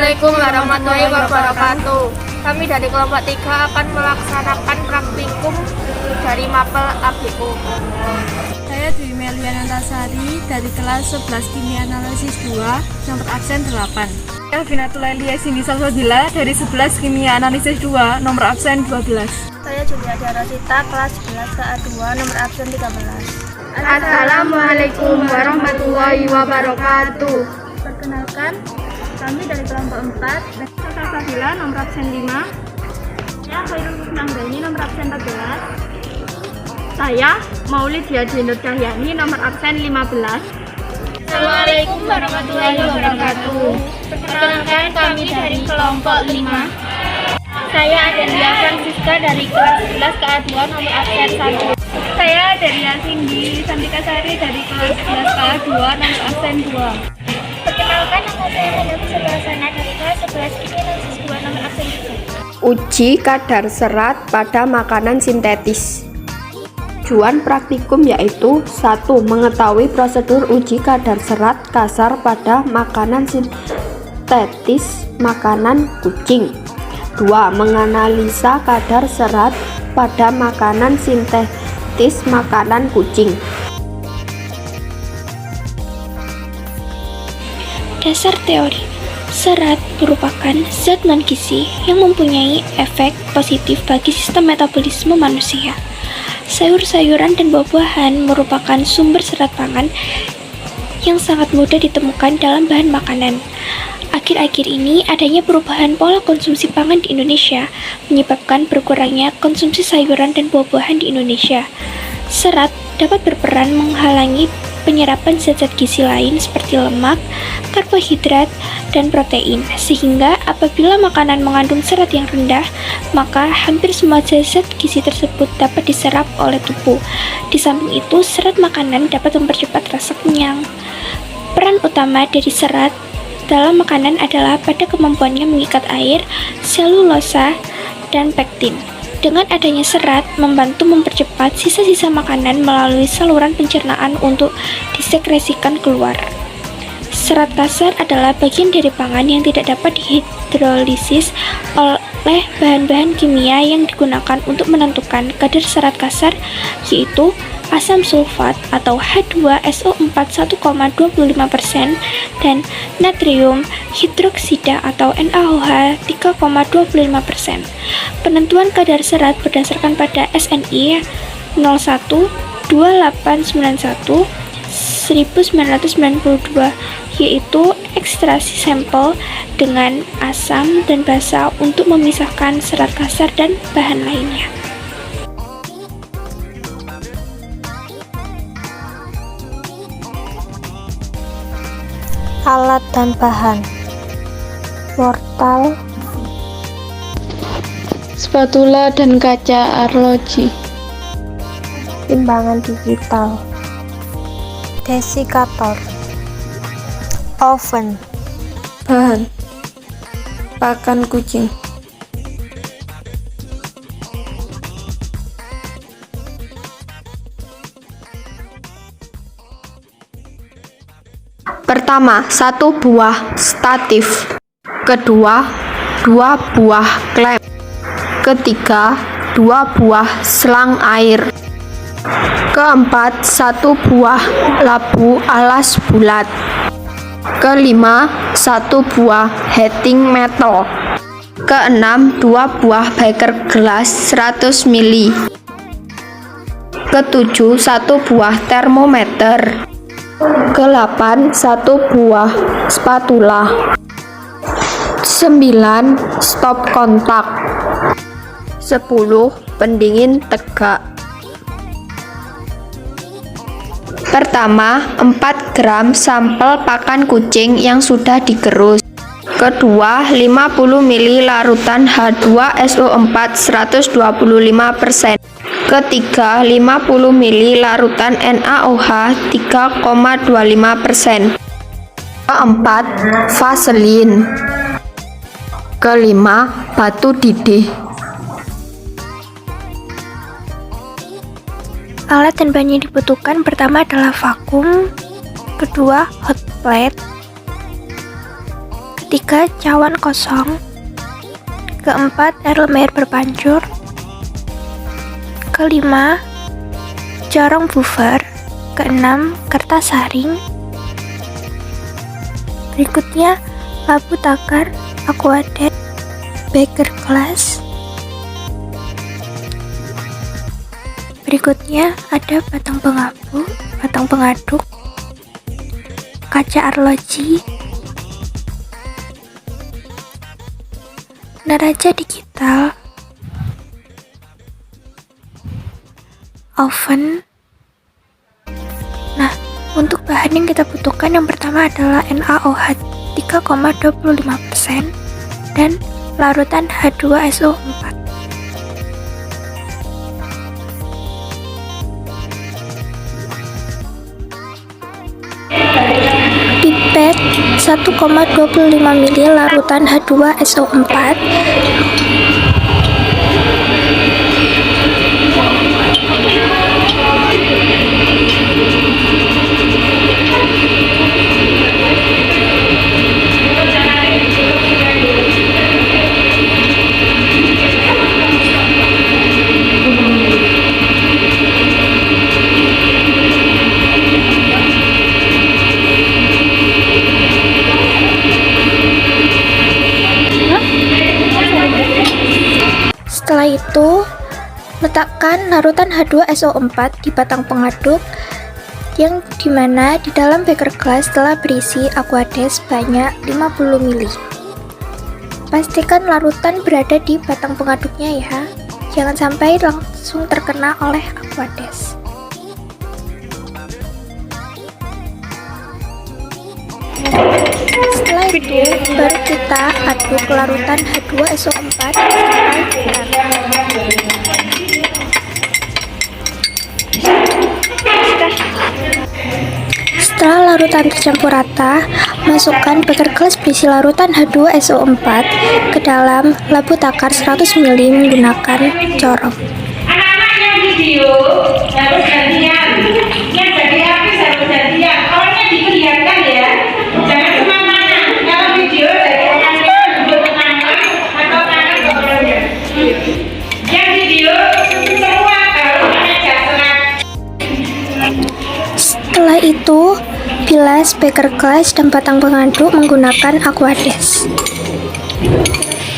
Assalamualaikum warahmatullahi wabarakatuh. Kami dari kelompok 3 akan melaksanakan praktikum dari Mapel ABU. Saya Dwi Meliana Antasari dari kelas 11 Kimia Analisis 2, nomor absen 8. Saya Binatul Elia Cindy Salsabila dari 11 Kimia Analisis 2, nomor absen 12. Saya Julia Rosita, kelas 11 KA2, nomor absen 13. Assalamualaikum warahmatullahi wabarakatuh. Perkenalkan, kami dari kelompok 4, Salsabila, nomor absen 5. saya Khairul Nanggaini, nomor absen 14. Saya Maulid Yadi Nur Cahyani, nomor absen 15. Assalamualaikum warahmatullahi wabarakatuh. Perkenalkan, kami dari kelompok 5. Saya Adelia Francisca dari kelas 11 KA2, nomor absen 1. Saya Delia Cindy Santika Sari dari kelas 11 KA2, nomor absen 2. Perkenalkan, nama saya Hanum Subarsana dari kelas 11 Kimia Analisis 2, nomor absen 3. Uji kadar serat pada makanan sintetis. Tujuan praktikum yaitu 1. Mengetahui prosedur uji kadar serat kasar pada makanan sintetis makanan kucing. 2. Menganalisa kadar serat pada makanan sintetis makanan kucing. Dasar teori. Serat merupakan zat non-gizi yang mempunyai efek positif bagi sistem metabolisme manusia. Sayur-sayuran dan buah-buahan merupakan sumber serat pangan yang sangat mudah ditemukan dalam bahan makanan. Akhir-akhir ini, adanya perubahan pola konsumsi pangan di Indonesia menyebabkan berkurangnya konsumsi sayuran dan buah-buahan di Indonesia. Serat dapat berperan menghalangi penyerapan zat-zat gizi lain seperti lemak, karbohidrat, dan protein, sehingga apabila makanan mengandung serat yang rendah, maka hampir semua zat gizi tersebut dapat diserap oleh tubuh. Di samping itu, serat makanan dapat mempercepat rasa kenyang. Peran utama dari serat dalam makanan adalah pada kemampuannya mengikat air, selulosa, dan pektin. Dengan adanya serat, membantu mempercepat sisa-sisa makanan melalui saluran pencernaan untuk disekresikan keluar. Serat kasar adalah bagian dari pangan yang tidak dapat dihidrolisis oleh bahan-bahan kimia yang digunakan untuk menentukan kadar serat kasar, yaitu asam sulfat atau H2SO4 1,25% dan natrium hidroksida atau NaOH 3,25%. Penentuan kadar serat berdasarkan pada SNI 01 2891 1992, yaitu ekstraksi sampel dengan asam dan basa untuk memisahkan serat kasar dan bahan lainnya. Alat dan bahan: wortel, spatula dan kaca arloji, timbangan digital, desikator, oven, bahan pakan kucing, Pertama, 1 buah statif. Kedua, 2 buah klem. Ketiga, 2 buah selang air. Keempat, 1 buah labu alas bulat. Kelima, 1 buah heating metal. Keenam, 2 buah beker gelas 100 ml. Ketujuh, 1 buah termometer. Ke-8, 1 buah spatula. 9, stop kontak. 10, pendingin tegak. Pertama, 4 gram sampel pakan kucing yang sudah digerus. Kedua, 50 ml larutan H2SO4 125%. Ketiga, 50 ml larutan NaOH 3,25%. Keempat, vaselin. Kelima, batu didih. Alat dan bahan yang dibutuhkan pertama adalah vakum, kedua hot plate, ketiga cawan kosong, keempat air berpancur, kelima corong buffer, keenam kertas saring, berikutnya labu takar, aquadesk, beker gelas, berikutnya ada batang pengaduk, kaca arloji, neraca digital, oven. Nah, untuk bahan yang kita butuhkan yang pertama adalah NaOH 3,25% dan larutan H2SO4. Pipet 1,25 ml larutan H2SO4, setelah itu, letakkan larutan H2SO4 di batang pengaduk yang dimana di dalam beker gelas telah berisi aquadesk sebanyak 50 ml. Pastikan larutan berada di batang pengaduknya ya, jangan sampai langsung terkena oleh aquadesk. Setelah itu, baru kita aduk larutan H2SO4 sampai setelah larutan tercampur rata, masukkan beker gelas berisi larutan H2SO4 ke dalam labu takar 100 ml menggunakan corong. Anak-anak yang video harus gantian, yang jadi habis harus gantian, awalnya diperlihatkan ya, jangan kemana-mana. Kalau video dari tangan duduk ke kanan atau tangan ke belakang. Yang video semua harus meja serat. Setelah itu, bilas beker gelas dan batang pengaduk menggunakan aquadesk.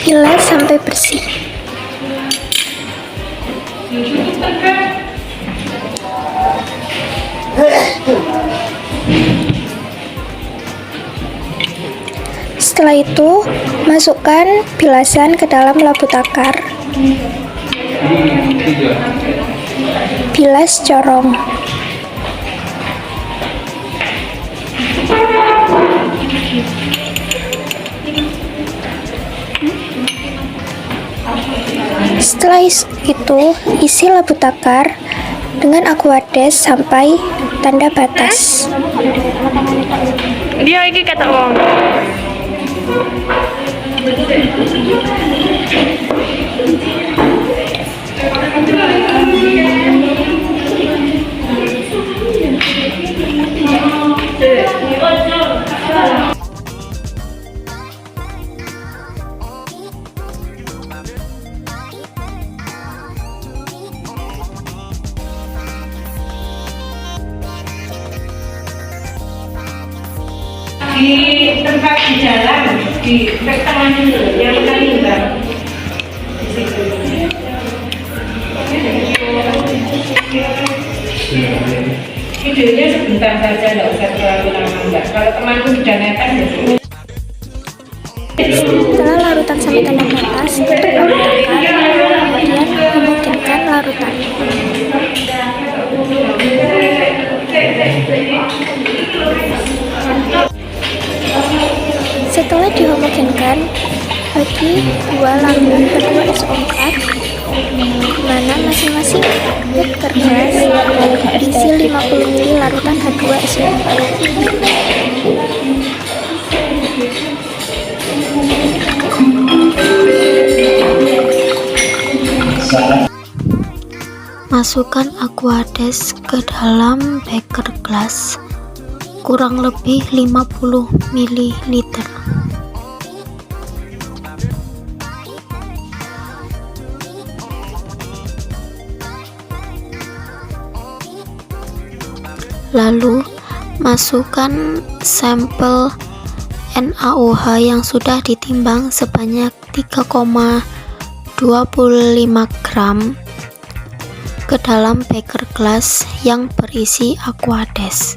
Bilas sampai bersih. Setelah itu, masukkan bilasan ke dalam labu takar. Bilas corong. Setelah itu, isi labu takar dengan aquadesk sampai tanda batas. Dia ini kata wong. Di tempat di jalan, di tengah dulu, yang terlibat. Videonya sebentar saja, nggak usah terlalu lama enggak. Kalau temanku sudah netes ya. Setelah larutan sampai tanda batas, tutup labu takar, kemudian memungkinkan larutan. Setelah dihomogenkan, bagi dua larutan H2SO4 di mana masing-masing beker gelas berisi 50 ml larutan H2SO4. Masukkan aquadesk ke dalam beker gelas kurang lebih 50 ml. Lalu, masukkan sampel NaOH yang sudah ditimbang sebanyak 3,25 gram ke dalam beker gelas yang berisi Aquades.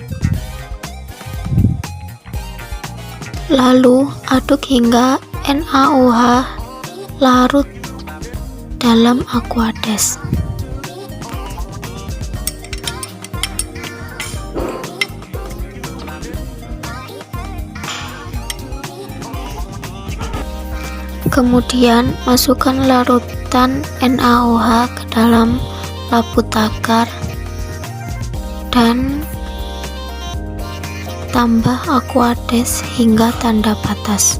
Lalu, aduk hingga NaOH larut dalam Aquades. Kemudian masukkan larutan NaOH ke dalam labu tagar dan tambah Aquades hingga tanda batas.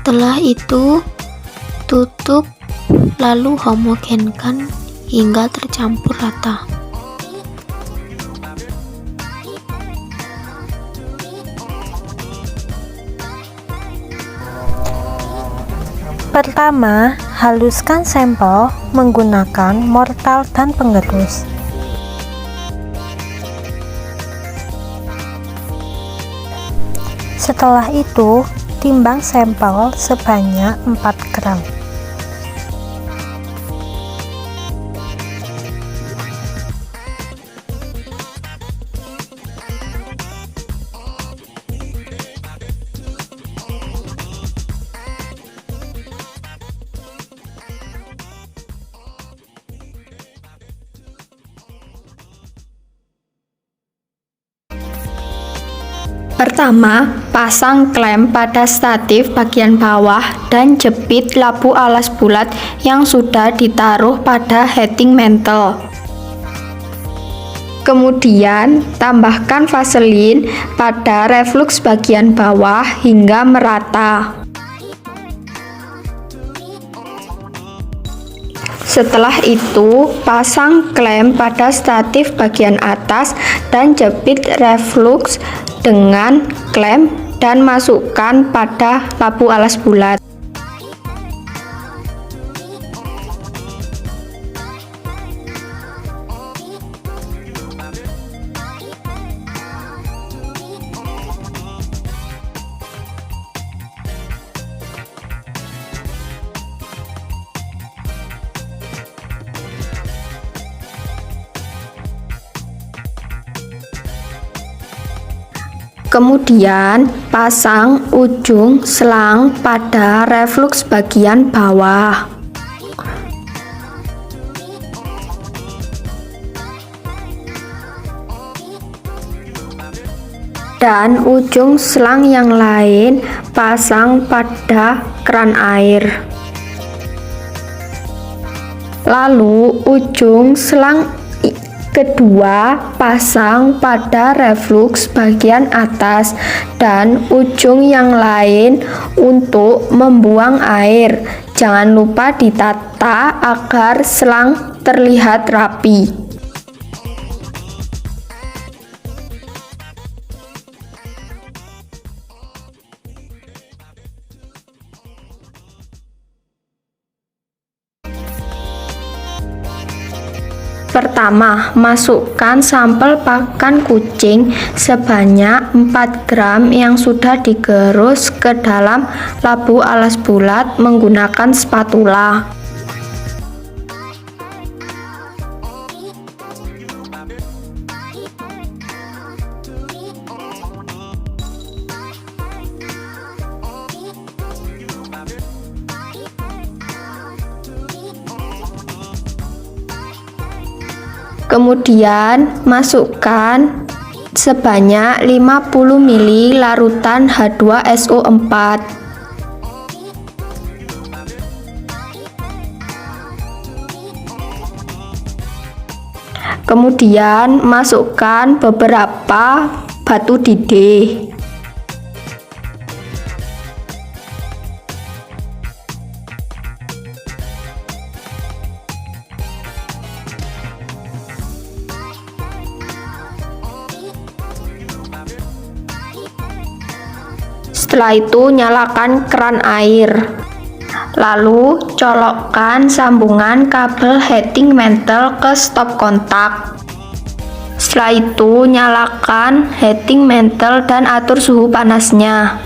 Setelah itu, tutup lalu homogenkan hingga tercampur rata. Pertama, haluskan sampel menggunakan mortar dan pengerus. Setelah itu, timbang sampel sebanyak 4 gram. Pertama, pasang klem pada statif bagian bawah dan jepit labu alas bulat yang sudah ditaruh pada heating mantle. Kemudian, tambahkan vaselin pada reflux bagian bawah hingga merata. Setelah itu, pasang klem pada statif bagian atas dan jepit reflux dengan klem dan masukkan pada labu alas bulat. Kemudian, pasang ujung selang pada reflux bagian bawah. Dan ujung selang yang lain pasang pada keran air. Lalu, ujung selang kedua pasang pada reflux bagian atas dan ujung yang lain untuk membuang air. Jangan lupa ditata agar selang terlihat rapi. Pertama, masukkan sampel pakan kucing sebanyak 4 gram yang sudah digerus ke dalam labu alas bulat menggunakan spatula. Kemudian masukkan sebanyak 50 ml larutan H2SO4. Kemudian masukkan beberapa batu didih. Setelah itu nyalakan keran air. Lalu colokkan sambungan kabel heating mantle ke stop kontak. Setelah itu nyalakan heating mantle dan atur suhu panasnya.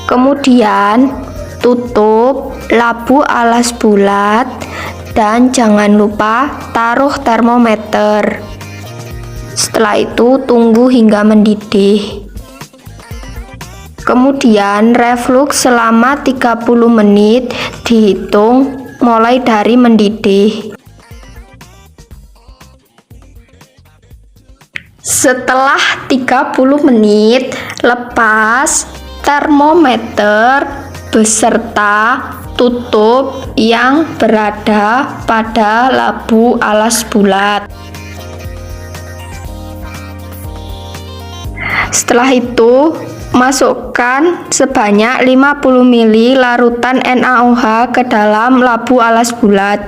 Kemudian tutup labu alas bulat dan jangan lupa taruh termometer. Setelah itu tunggu hingga mendidih. Kemudian reflux selama 30 menit dihitung mulai dari mendidih. Setelah 30 menit, lepas termometer beserta tutup yang berada pada labu alas bulat. Setelah itu, masukkan sebanyak 50 ml larutan NaOH ke dalam labu alas bulat.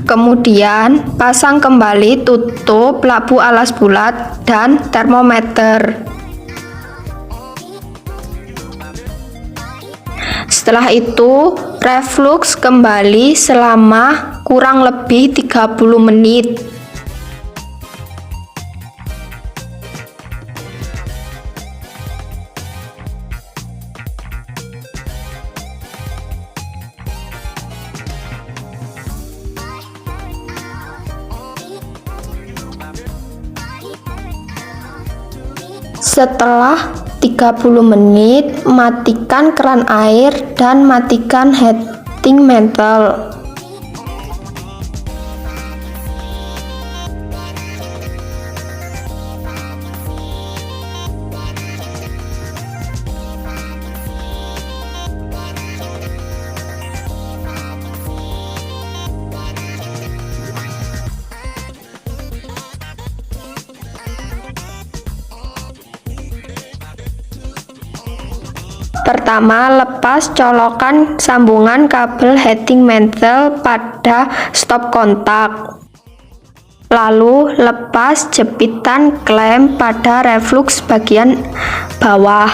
Kemudian pasang kembali tutup labu alas bulat dan termometer. Setelah itu, reflux kembali selama kurang lebih 30 menit. Setelah 30 menit, matikan keran air dan matikan heating mantle. Pertama, lepas colokan sambungan kabel heating mantle pada stop kontak. Lalu lepas jepitan klem pada reflux bagian bawah.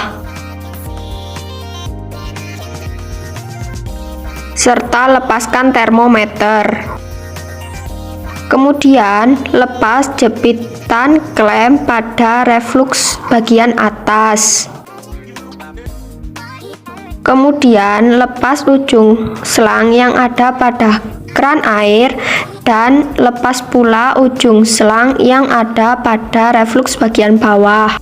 Serta lepaskan termometer. Kemudian lepas jepitan klem pada reflux bagian atas. Kemudian lepas ujung selang yang ada pada keran air dan lepas pula ujung selang yang ada pada reflux bagian bawah.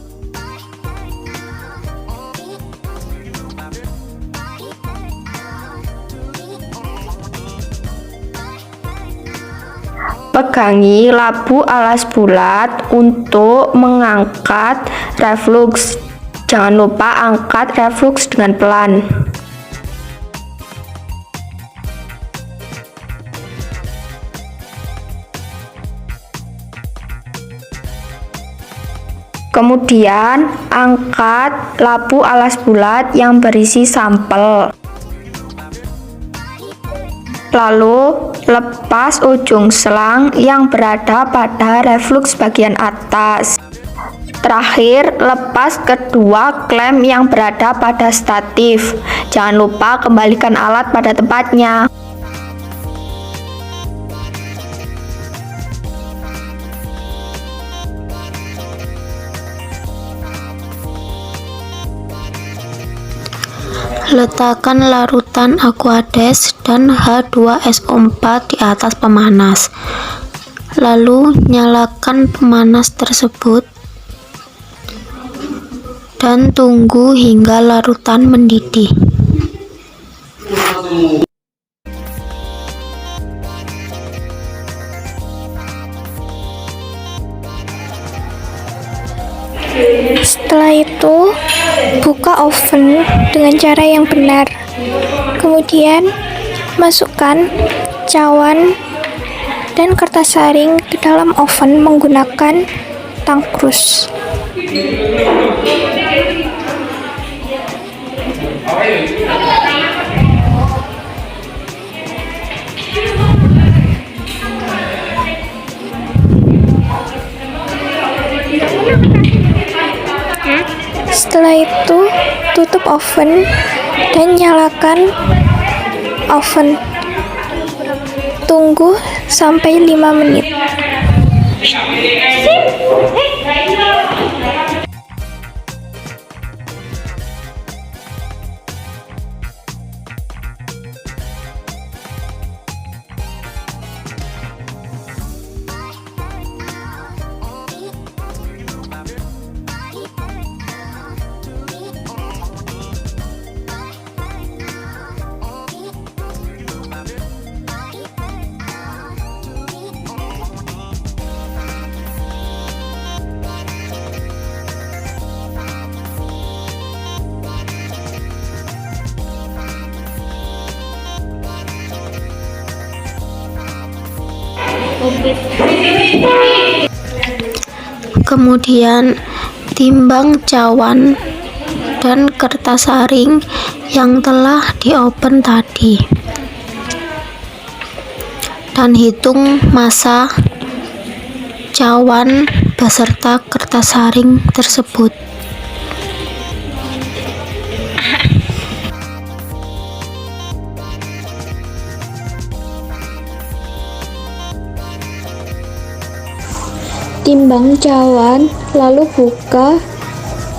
Pegangi labu alas bulat untuk mengangkat reflux. Jangan lupa angkat reflux dengan pelan. Kemudian angkat labu alas bulat yang berisi sampel. Lalu lepas ujung selang yang berada pada reflux bagian atas. Terakhir, lepas kedua klem yang berada pada statif. Jangan lupa kembalikan alat pada tempatnya. Letakkan larutan Aquades dan H2SO4 di atas pemanas. Lalu nyalakan pemanas tersebut dan tunggu hingga larutan mendidih. Setelah itu, buka oven dengan cara yang benar. Kemudian, masukkan cawan dan kertas saring ke dalam oven menggunakan tangkrus. Setelah itu, tutup oven dan nyalakan oven. Tunggu sampai 5 menit. Kemudian timbang cawan dan kertas saring yang telah di-open tadi dan hitung massa cawan beserta kertas saring tersebut. Timbang cawan, lalu buka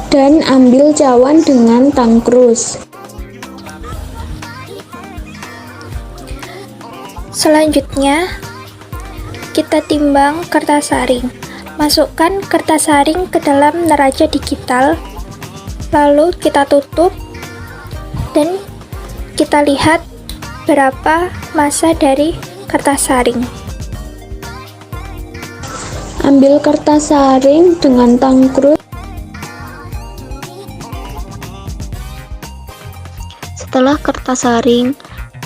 dan ambil cawan dengan tangkrus. Selanjutnya, kita timbang kertas saring. Masukkan kertas saring ke dalam neraca digital, lalu kita tutup dan kita lihat berapa massa dari kertas saring. Ambil kertas saring dengan tangkrus. Setelah kertas saring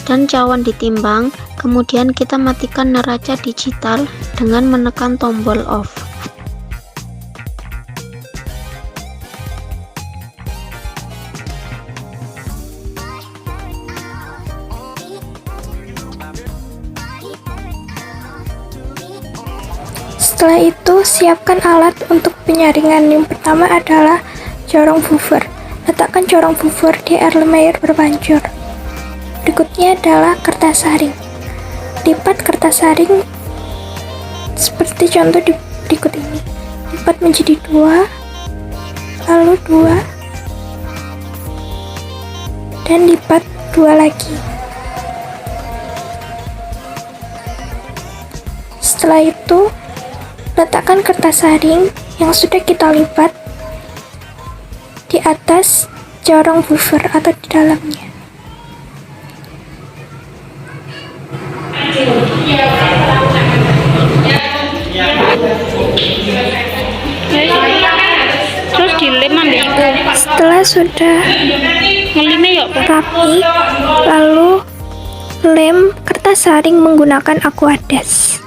dan cawan ditimbang, kemudian kita matikan neraca digital dengan menekan tombol off. Setelah itu, siapkan alat untuk penyaringan. Yang pertama adalah corong buffer. Letakkan corong buffer di Erlenmeyer berpancur. Berikutnya adalah kertas saring. Lipat kertas saring seperti contoh di berikut ini. Lipat menjadi 2, lalu 2, dan lipat 2 lagi. Setelah itu, letakkan kertas saring yang sudah kita lipat di atas corong buffer atau di dalamnya. Terus dilem ambil iku. Setelah sudah rapi, lalu lem kertas saring menggunakan Aquades.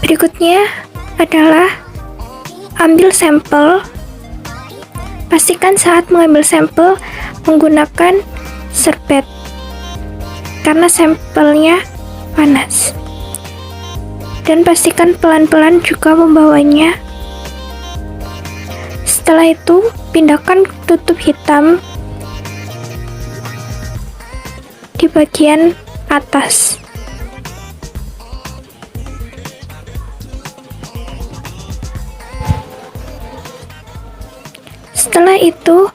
Berikutnya adalah ambil sampel. Pastikan saat mengambil sampel menggunakan serbet karena sampelnya panas. Dan pastikan pelan-pelan juga membawanya. Setelah itu, pindahkan tutup hitam di bagian atas. Setelah itu,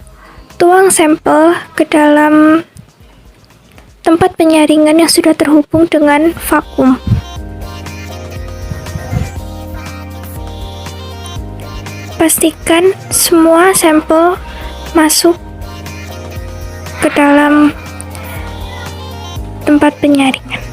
tuang sampel ke dalam tempat penyaringan yang sudah terhubung dengan vakum. Pastikan semua sampel masuk ke dalam tempat penyaringan.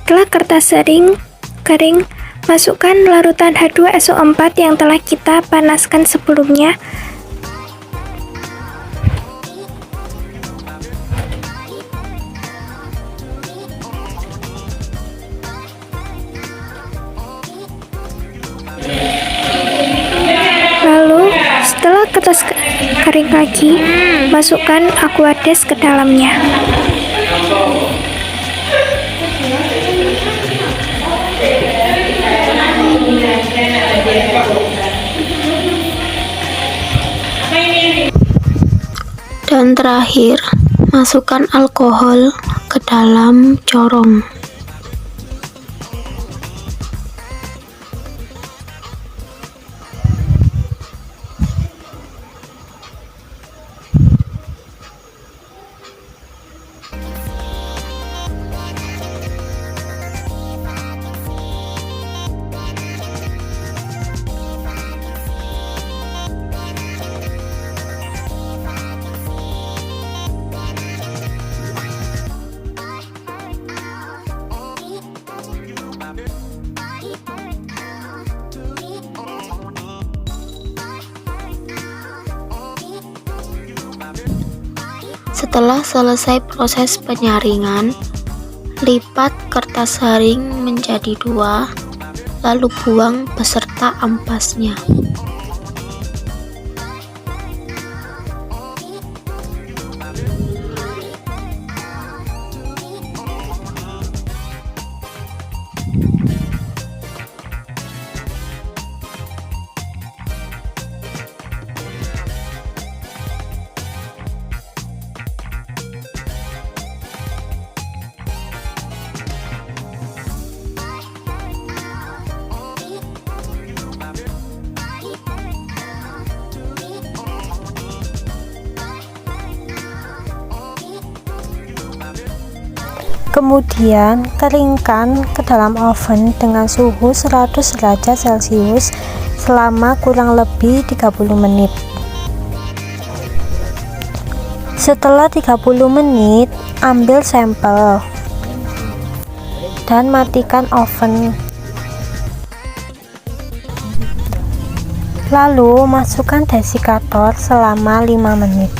Setelah kertas kering, masukkan larutan H2SO4 yang telah kita panaskan sebelumnya. Lalu, setelah kertas kering lagi, masukkan Aquades ke dalamnya. Dan terakhir, masukkan alkohol ke dalam corong. Setelah selesai proses penyaringan, lipat kertas saring menjadi 2, lalu buang beserta ampasnya. Kemudian keringkan ke dalam oven dengan suhu 100 derajat Celcius selama kurang lebih 30 menit. Setelah 30 menit, ambil sampel dan matikan oven. Lalu masukkan desikator selama 5 menit.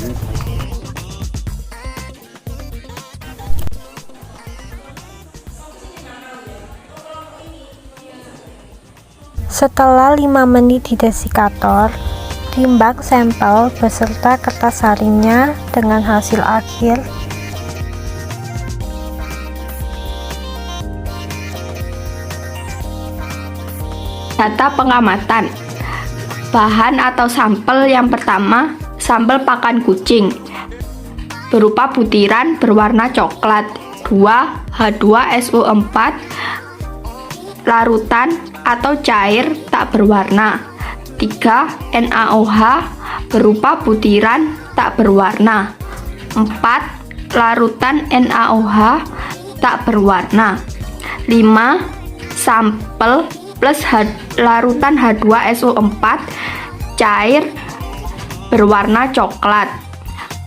Setelah 5 menit di desikator, timbang sampel beserta kertas saringnya dengan hasil akhir. Data pengamatan. Bahan atau sampel yang pertama, sampel pakan kucing berupa butiran berwarna coklat. 2. H2SO4 larutan atau cair tak berwarna. 3. NaOH berupa butiran tak berwarna. 4. Larutan NaOH tak berwarna. 5. Sampel plus larutan H2SO4 cair berwarna coklat.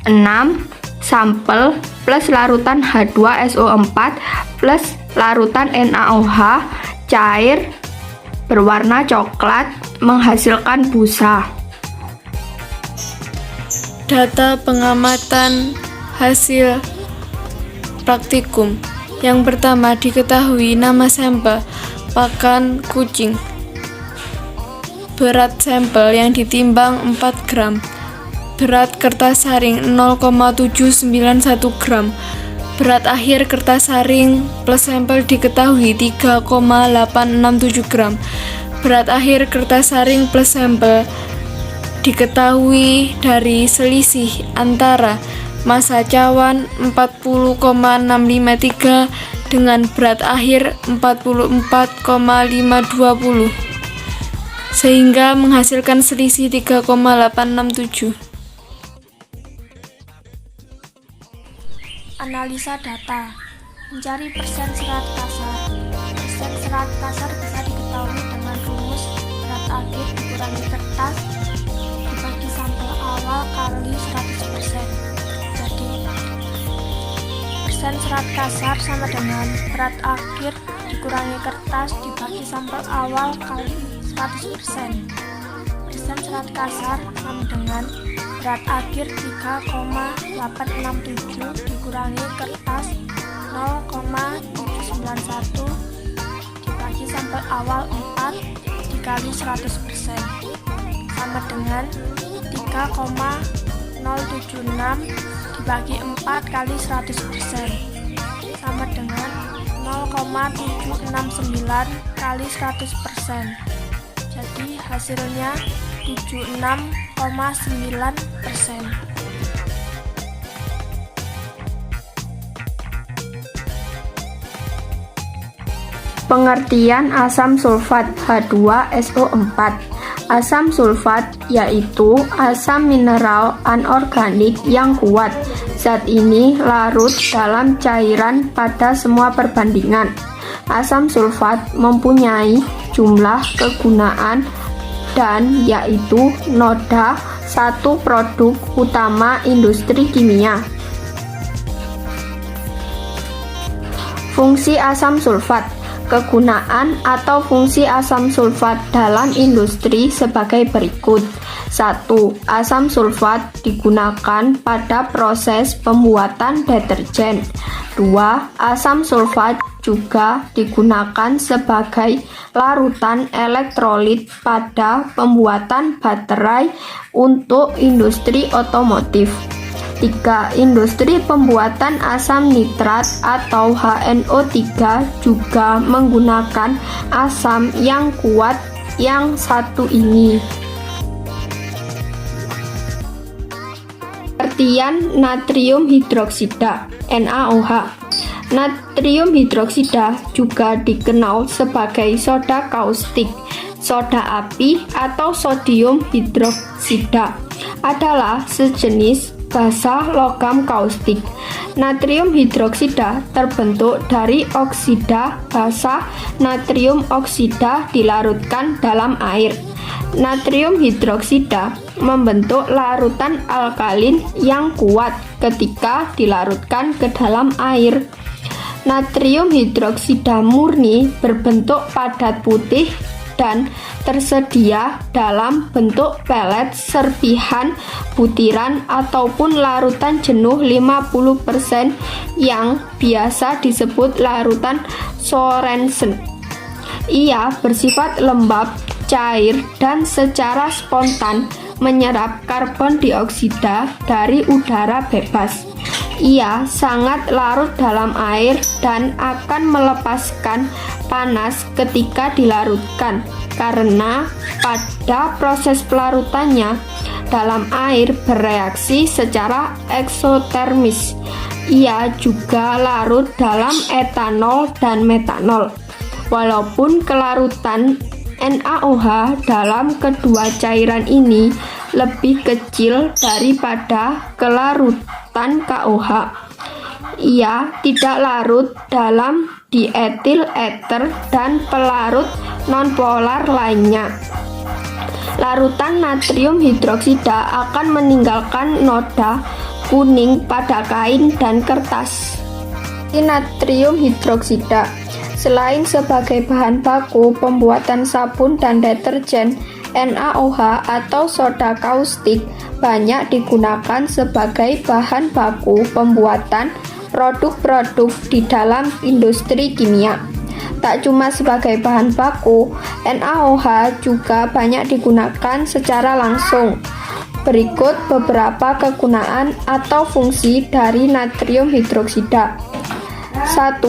6. Sampel plus larutan H2SO4 plus larutan NaOH cair berwarna coklat menghasilkan busa. Data pengamatan hasil praktikum. Yang pertama, diketahui nama sampel pakan kucing. Berat sampel yang ditimbang 4 gram. Berat kertas saring 0,791 gram. Berat akhir kertas saring plus sampel diketahui 3,867 gram. Berat akhir kertas saring plus sampel diketahui dari selisih antara massa cawan 40,653 dengan berat akhir 44,520 sehingga menghasilkan selisih 3,867. Analisa data. Mencari persen serat kasar. Persen serat kasar bisa diketahui dengan rumus berat akhir dikurangi kertas dibagi sampel awal kali 100%. Jadi persen serat kasar sama dengan berat akhir dikurangi kertas dibagi sampel awal kali 100%. Persen serat kasar sama dengan berat akhir 3,867 dikurangi kertas 0,791 dibagi sampel awal 4 dikali 100% sama dengan 3,076 dibagi 4 kali 100% sama dengan 0,769 kali 100%. Jadi hasilnya 76,9%. Pengertian asam sulfat H2SO4. Asam sulfat yaitu asam mineral anorganik yang kuat. Zat ini larut dalam cairan pada semua perbandingan. Asam sulfat mempunyai jumlah kegunaan dan yaitu noda satu produk utama industri kimia. Fungsi asam sulfat. Kegunaan atau fungsi asam sulfat dalam industri sebagai berikut. 1. Asam sulfat digunakan pada proses pembuatan deterjen. 2. Asam sulfat juga digunakan sebagai larutan elektrolit pada pembuatan baterai untuk industri otomotif. 3. Industri pembuatan asam nitrat atau HNO3 juga menggunakan asam yang kuat yang satu ini. Pengertian natrium hidroksida NaOH. Natrium hidroksida juga dikenal sebagai soda kaustik, soda api atau sodium hidroksida adalah sejenis basa logam kaustik. Natrium hidroksida terbentuk dari oksida basa natrium oksida dilarutkan dalam air. Natrium hidroksida membentuk larutan alkalin yang kuat ketika dilarutkan ke dalam air. Natrium hidroksida murni berbentuk padat putih dan tersedia dalam bentuk pelet, serpihan, butiran, ataupun larutan jenuh 50% yang biasa disebut larutan Sorensen. Ia bersifat lembab, cair, dan secara spontan menyerap karbon dioksida dari udara bebas. Ia sangat larut dalam air dan akan melepaskan panas ketika dilarutkan karena pada proses pelarutannya dalam air bereaksi secara eksotermis. Ia juga larut dalam etanol dan metanol. Walaupun kelarutan NaOH dalam kedua cairan ini lebih kecil daripada kelarutan KOH. Ia tidak larut dalam dietil ether dan pelarut nonpolar lainnya. Larutan natrium hidroksida akan meninggalkan noda kuning pada kain dan kertas. Natrium hidroksida selain sebagai bahan baku pembuatan sabun dan deterjen, NaOH atau soda kaustik banyak digunakan sebagai bahan baku pembuatan produk-produk di dalam industri kimia. Tak cuma sebagai bahan baku, NaOH juga banyak digunakan secara langsung. Berikut beberapa kegunaan atau fungsi dari natrium hidroksida. 1.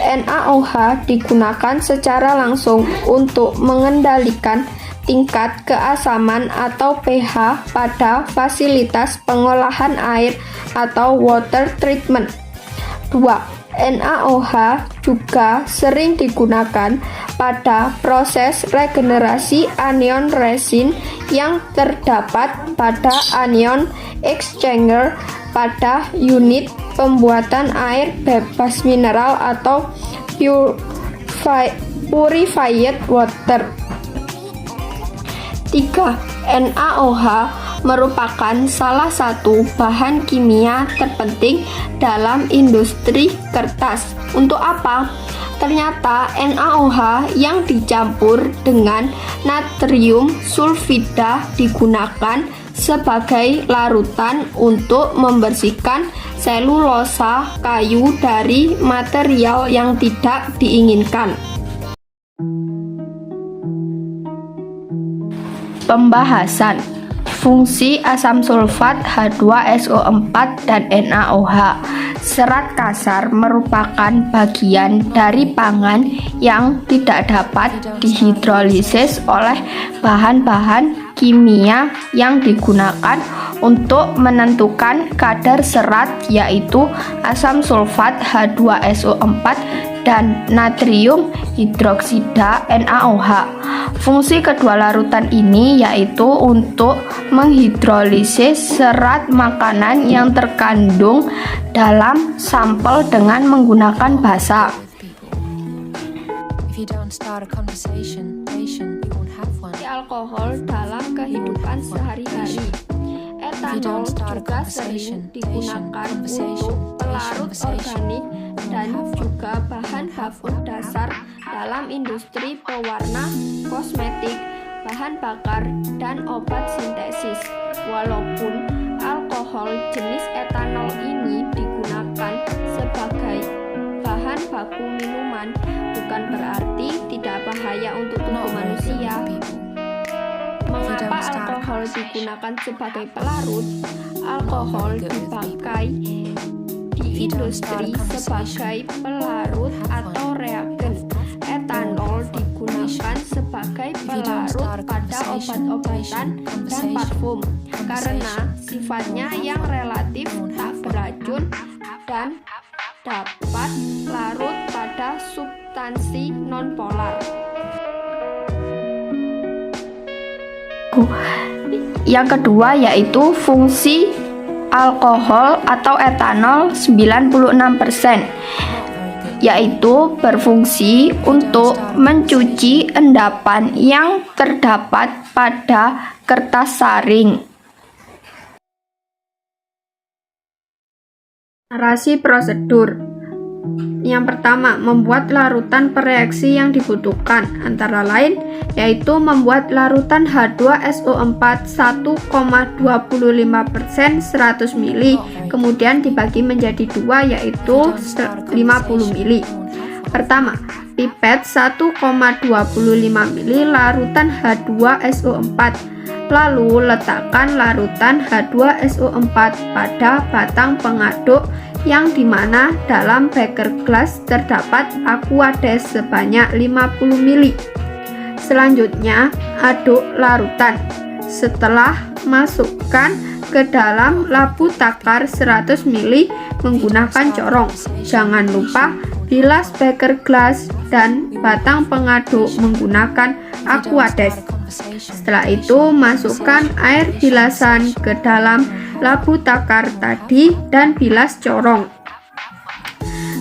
NaOH digunakan secara langsung untuk mengendalikan tingkat keasaman atau pH pada fasilitas pengolahan air atau water treatment. 2. NaOH juga sering digunakan pada proses regenerasi anion resin yang terdapat pada anion exchanger pada unit pembuatan air bebas mineral atau purified water. 3. NaOH merupakan salah satu bahan kimia terpenting dalam industri kertas. Untuk apa? Ternyata NaOH yang dicampur dengan natrium sulfida digunakan sebagai larutan untuk membersihkan selulosa kayu dari material yang tidak diinginkan. Pembahasan fungsi asam sulfat H2SO4 dan NaOH. Serat kasar merupakan bagian dari pangan yang tidak dapat dihidrolisis oleh bahan-bahan kimia yang digunakan untuk menentukan kadar serat, yaitu asam sulfat H2SO4 dan natrium hidroksida NaOH. Fungsi kedua larutan ini yaitu untuk menghidrolisis serat makanan yang terkandung dalam sampel dengan menggunakan basa. Alkohol dalam kehidupan sehari-hari. Etanol juga sering digunakan untuk pelarut organik dan juga bahan baku dasar dalam industri pewarna, kosmetik, bahan bakar, dan obat sintesis. Walaupun alkohol jenis etanol ini digunakan sebagai bahan baku minuman, bukan berarti tidak bahaya untuk tubuh manusia. Mengapa alkohol digunakan sebagai pelarut? Alkohol dipakai di industri sebagai pelarut atau reagen. Etanol digunakan sebagai pelarut pada obat-obatan dan parfum karena sifatnya yang relatif tak beracun dan dapat larut pada substansi nonpolar. Yang kedua yaitu fungsi alkohol atau etanol 96%, yaitu berfungsi untuk mencuci endapan yang terdapat pada kertas saring. Narasi prosedur. Yang pertama, membuat larutan per reaksi yang dibutuhkan, antara lain yaitu membuat larutan H2SO4 1,25% 100 ml, kemudian dibagi menjadi dua yaitu 50 ml. Pertama, pipet 1,25 ml larutan H2SO4. Lalu letakkan larutan H2SO4 pada batang pengaduk yang dimana dalam beker gelas terdapat Aquades sebanyak 50 ml. Selanjutnya, aduk larutan. Setelah masukkan ke dalam labu takar 100 ml menggunakan corong. Jangan lupa bilas beker gelas, dan batang pengaduk menggunakan aquades. Setelah itu, masukkan air bilasan ke dalam labu takar tadi dan bilas corong.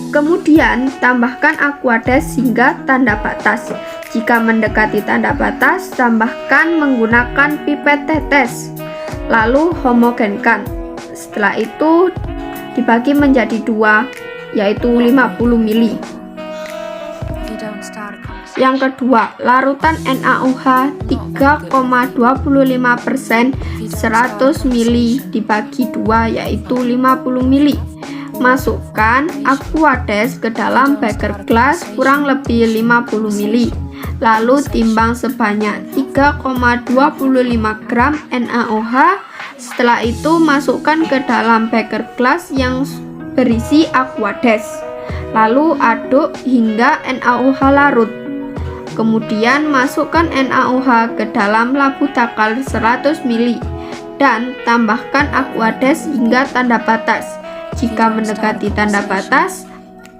Kemudian, tambahkan aquades hingga tanda batas. Jika mendekati tanda batas, tambahkan menggunakan pipet tetes, lalu homogenkan. Setelah itu, dibagi menjadi 2, yaitu 50 ml. Yang kedua, larutan NaOH 3,25% 100 ml dibagi 2, yaitu 50 ml. Masukkan aquades ke dalam beker gelas kurang lebih 50 ml. Lalu timbang sebanyak 3,25 gram NaOH. Setelah itu masukkan ke dalam beker gelas yang berisi aquades. Lalu aduk hingga NaOH larut. Kemudian masukkan NaOH ke dalam labu takar 100 ml dan tambahkan aquades hingga tanda batas. Jika mendekati tanda batas,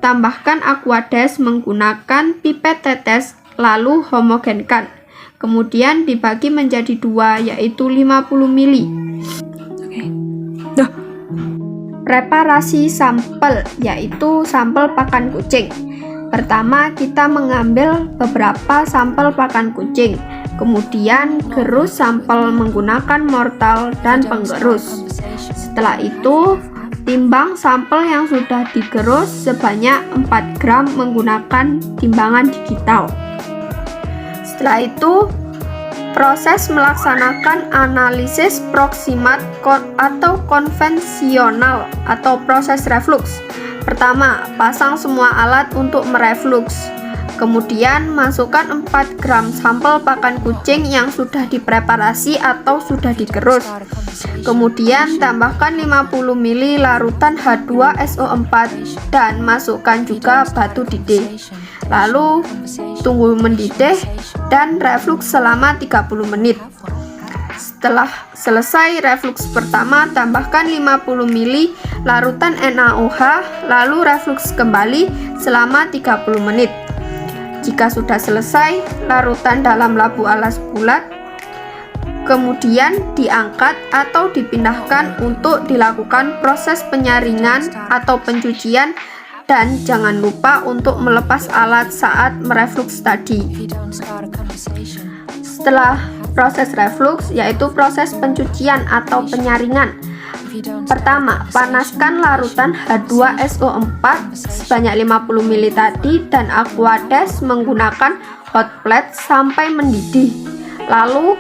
tambahkan aquades menggunakan pipet tetes, lalu homogenkan. Kemudian dibagi menjadi 2, yaitu 50 ml. Preparasi sampel, yaitu sampel pakan kucing. Pertama, kita mengambil beberapa sampel pakan kucing, kemudian gerus sampel menggunakan mortal dan penggerus. Setelah itu, timbang sampel yang sudah digerus sebanyak 4 gram menggunakan timbangan digital. Setelah itu, proses melaksanakan analisis proksimat atau konvensional atau proses reflux. Pertama, pasang semua alat untuk mereflux. Kemudian, masukkan 4 gram sampel pakan kucing yang sudah dipreparasi atau sudah digerus. Kemudian, tambahkan 50 ml larutan H2SO4 dan masukkan juga batu didih. Lalu, tunggu mendidih dan reflux selama 30 menit. Setelah selesai reflux pertama, tambahkan 50 ml larutan NaOH, lalu reflux kembali selama 30 menit. Jika sudah selesai, larutan dalam labu alas bulat, kemudian diangkat atau dipindahkan untuk dilakukan proses penyaringan atau pencucian, dan jangan lupa untuk melepas alat saat mereflux tadi. Setelah proses reflux, yaitu proses pencucian atau penyaringan. Pertama, panaskan larutan H2SO4 sebanyak 50 ml tadi dan aquades menggunakan hot plate sampai mendidih. Lalu,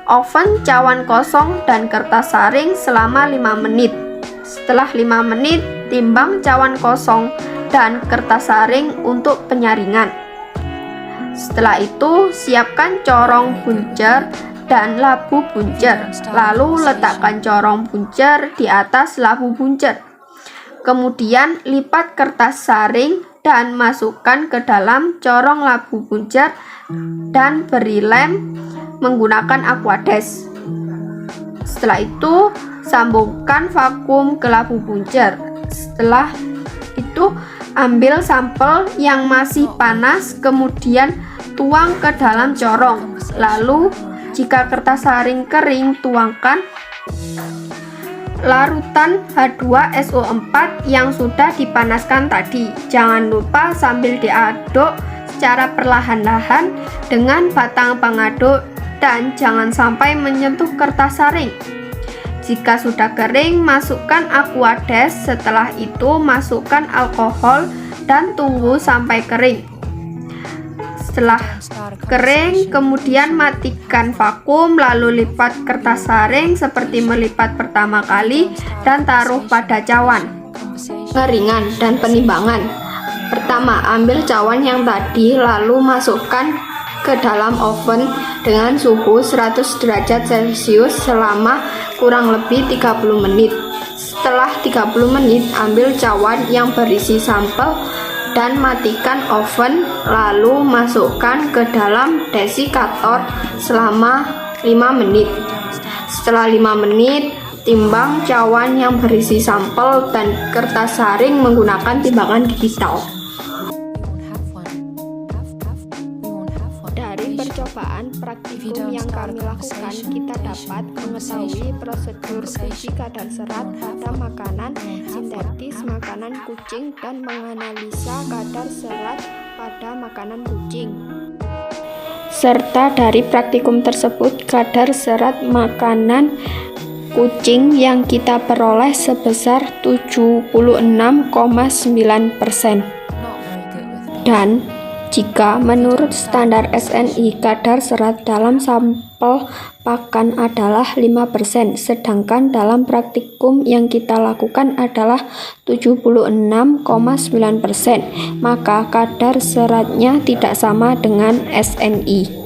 oven cawan kosong dan kertas saring selama 5 menit. Setelah 5 menit, timbang cawan kosong dan kertas saring untuk penyaringan. Setelah itu, siapkan corong puncer dan labu puncer. Lalu letakkan corong puncer di atas labu puncer. Kemudian lipat kertas saring dan masukkan ke dalam corong labu puncer dan beri lem menggunakan aquades. Setelah itu, sambungkan vakum ke labu puncer. Setelah itu, ambil sampel yang masih panas, kemudian tuang ke dalam corong. Lalu, jika kertas saring kering, tuangkan larutan H2SO4 yang sudah dipanaskan tadi. Jangan lupa sambil diaduk secara perlahan-lahan dengan batang pengaduk dan jangan sampai menyentuh kertas saring. Jika sudah kering, masukkan aquades. Setelah itu, masukkan alkohol dan tunggu sampai kering. Setelah kering, kemudian matikan vakum, lalu lipat kertas saring seperti melipat pertama kali dan taruh pada cawan. Pengeringan dan penimbangan. Pertama, ambil cawan yang tadi, lalu masukkan ke dalam oven dengan suhu 100 derajat Celcius selama kurang lebih 30 menit. Setelah 30 menit, ambil cawan yang berisi sampel dan matikan oven, lalu masukkan ke dalam desikator selama 5 menit. Setelah 5 menit, timbang cawan yang berisi sampel dan kertas saring menggunakan timbangan digital. praktikum yang kami lakukan, kita dapat mengetahui prosedur uji kadar serat pada makanan sintetis makanan kucing dan menganalisa kadar serat pada makanan kucing. Serta dari praktikum tersebut, kadar serat makanan kucing yang kita peroleh sebesar 76,9%. Dan jika menurut standar SNI kadar serat dalam sampel pakan adalah 5%, sedangkan dalam praktikum yang kita lakukan adalah 76,9%, maka kadar seratnya tidak sama dengan SNI.